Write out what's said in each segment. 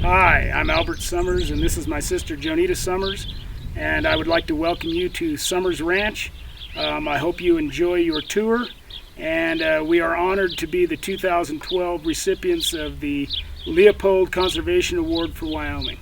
Hi, I'm Albert Sommers, and this is my sister Jonita Sommers, and I would like to welcome you to Sommers Ranch. I hope you enjoy your tour, and we are honored to be the 2012 recipients of the Leopold Conservation Award for Wyoming.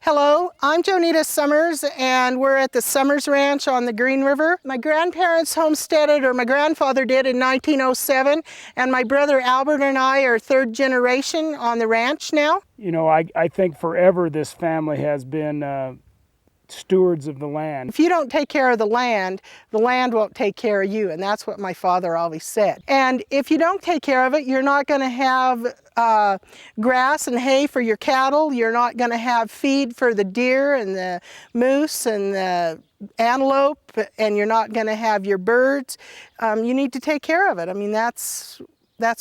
Hello, I'm Jonita Sommers, and we're at the Sommers Ranch on the Green River. My grandparents homesteaded, or my grandfather did, in 1907, and my brother Albert and I are third generation on the ranch now. You know, I think forever this family has been stewards of the land. If you don't take care of the land won't take care of you, and that's what my father always said. And if you don't take care of it, you're not going to have grass and hay for your cattle, you're not going to have feed for the deer and the moose and the antelope, and you're not going to have your birds. You need to take care of it. I mean, that's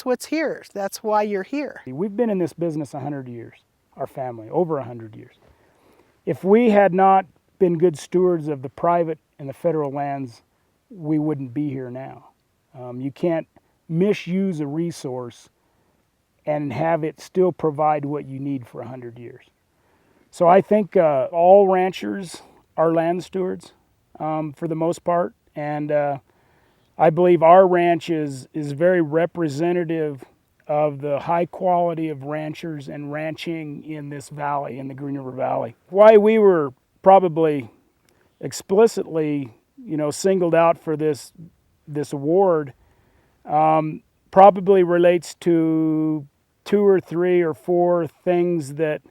what's here. That's why you're here. We've been in this business 100 years, our family, over 100 years. If we had not been good stewards of the private and the federal lands, we wouldn't be here now. You can't misuse a resource and have it still provide what you need for 100 years. So I think all ranchers are land stewards for the most part, and I believe our ranch is very representative of the high quality of ranchers and ranching in this valley, in the Green River Valley. Why we were probably explicitly, singled out for this award probably relates to 2 or 3 or 4 things that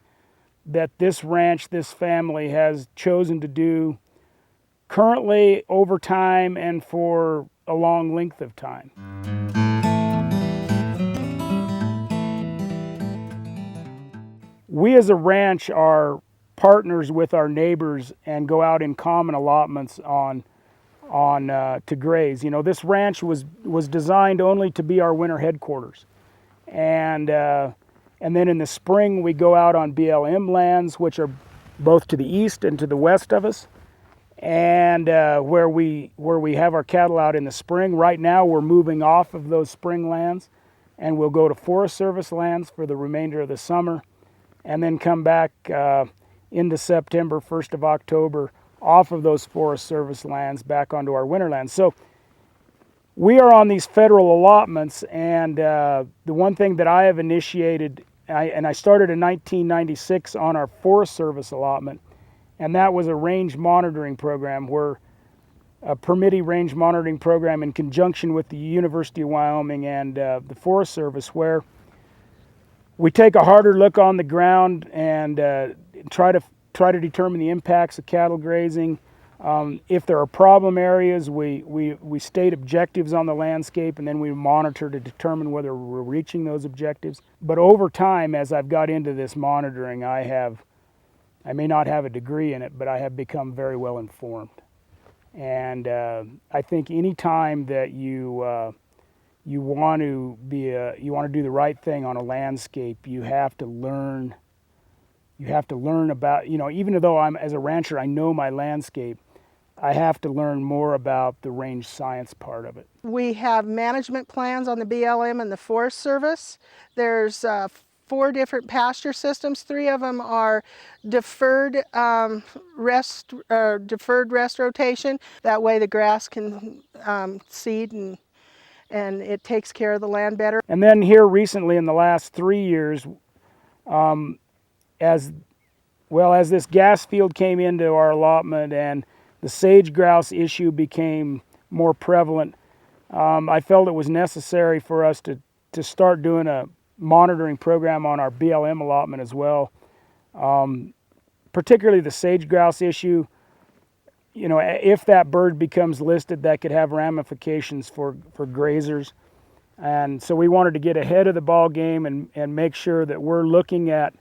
this ranch, this family has chosen to do currently, over time, and for a long length of time. We as a ranch are partners with our neighbors and go out in common allotments on to graze. This ranch was designed only to be our winter headquarters, and then in the spring we go out on BLM lands, which are both to the east and to the west of us, and where we have our cattle out in the spring. Right now we're moving off of those spring lands, and we'll go to Forest Service lands for the remainder of the summer, and then come back into September, 1st of October, off of those Forest Service lands back onto our winter lands. So we are on these federal allotments, and the one thing that I have initiated, and I started in 1996 on our Forest Service allotment, and that was a range monitoring program, where a permittee range monitoring program in conjunction with the University of Wyoming and the Forest Service, where we take a harder look on the ground and try to determine the impacts of cattle grazing. If there are problem areas, we state objectives on the landscape, and then we monitor to determine whether we're reaching those objectives. But over time, as I've got into this monitoring, I may not have a degree in it, but I have become very well informed. And I think any time that you want to do the right thing on a landscape, you have to learn about, even though as a rancher, I know my landscape, I have to learn more about the range science part of it. We have management plans on the BLM and the Forest Service. There's 4 different pasture systems. 3 of them are deferred rest rotation. That way the grass can seed, and it takes care of the land better. And then here recently, in the last 3 years, as this gas field came into our allotment and the sage grouse issue became more prevalent, I felt it was necessary for us to start doing a monitoring program on our BLM allotment as well. Particularly the sage grouse issue. you know, if that bird becomes listed, that could have ramifications for grazers. And so we wanted to get ahead of the ball game and make sure that we're looking at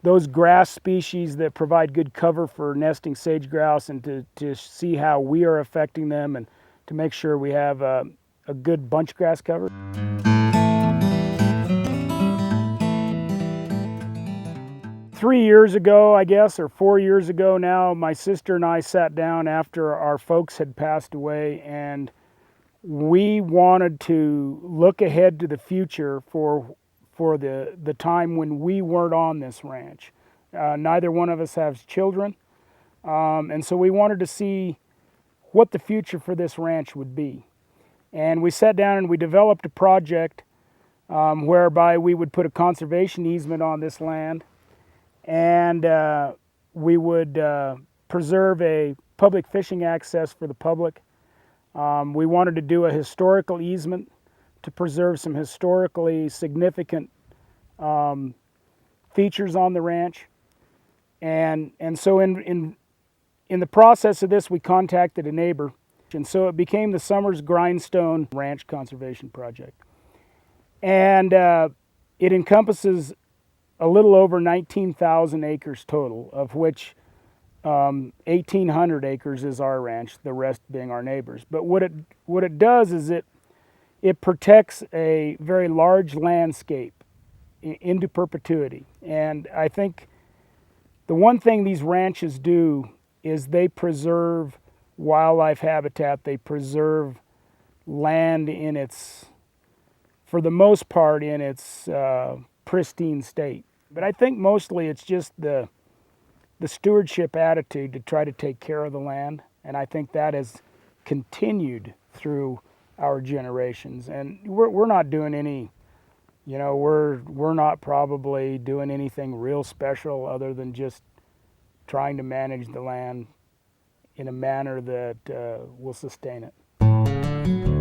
those grass species that provide good cover for nesting sage grouse, and to see how we are affecting them, and to make sure we have a good bunch grass cover. Three years ago, I guess, or 4 years ago now, my sister and I sat down after our folks had passed away, and we wanted to look ahead to the future for the time when we weren't on this ranch. Neither one of us has children, and so we wanted to see what the future for this ranch would be. And we sat down and we developed a project whereby we would put a conservation easement on this land, and we would preserve a public fishing access for the public. We wanted to do a historical easement to preserve some historically significant features on the ranch. And so in the process of this, we contacted a neighbor, and so it became the Sommers Grindstone Ranch Conservation Project. And it encompasses a little over 19,000 acres total, of which 1,800 acres is our ranch, the rest being our neighbors. But what it does is it protects a very large landscape into perpetuity. And I think the one thing these ranches do is they preserve wildlife habitat. They preserve land in its, for the most part, in its pristine state. But I think mostly it's just the stewardship attitude to try to take care of the land, and I think that has continued through our generations. And we're not doing any, you know, we're not probably doing anything real special other than just trying to manage the land in a manner that will sustain it.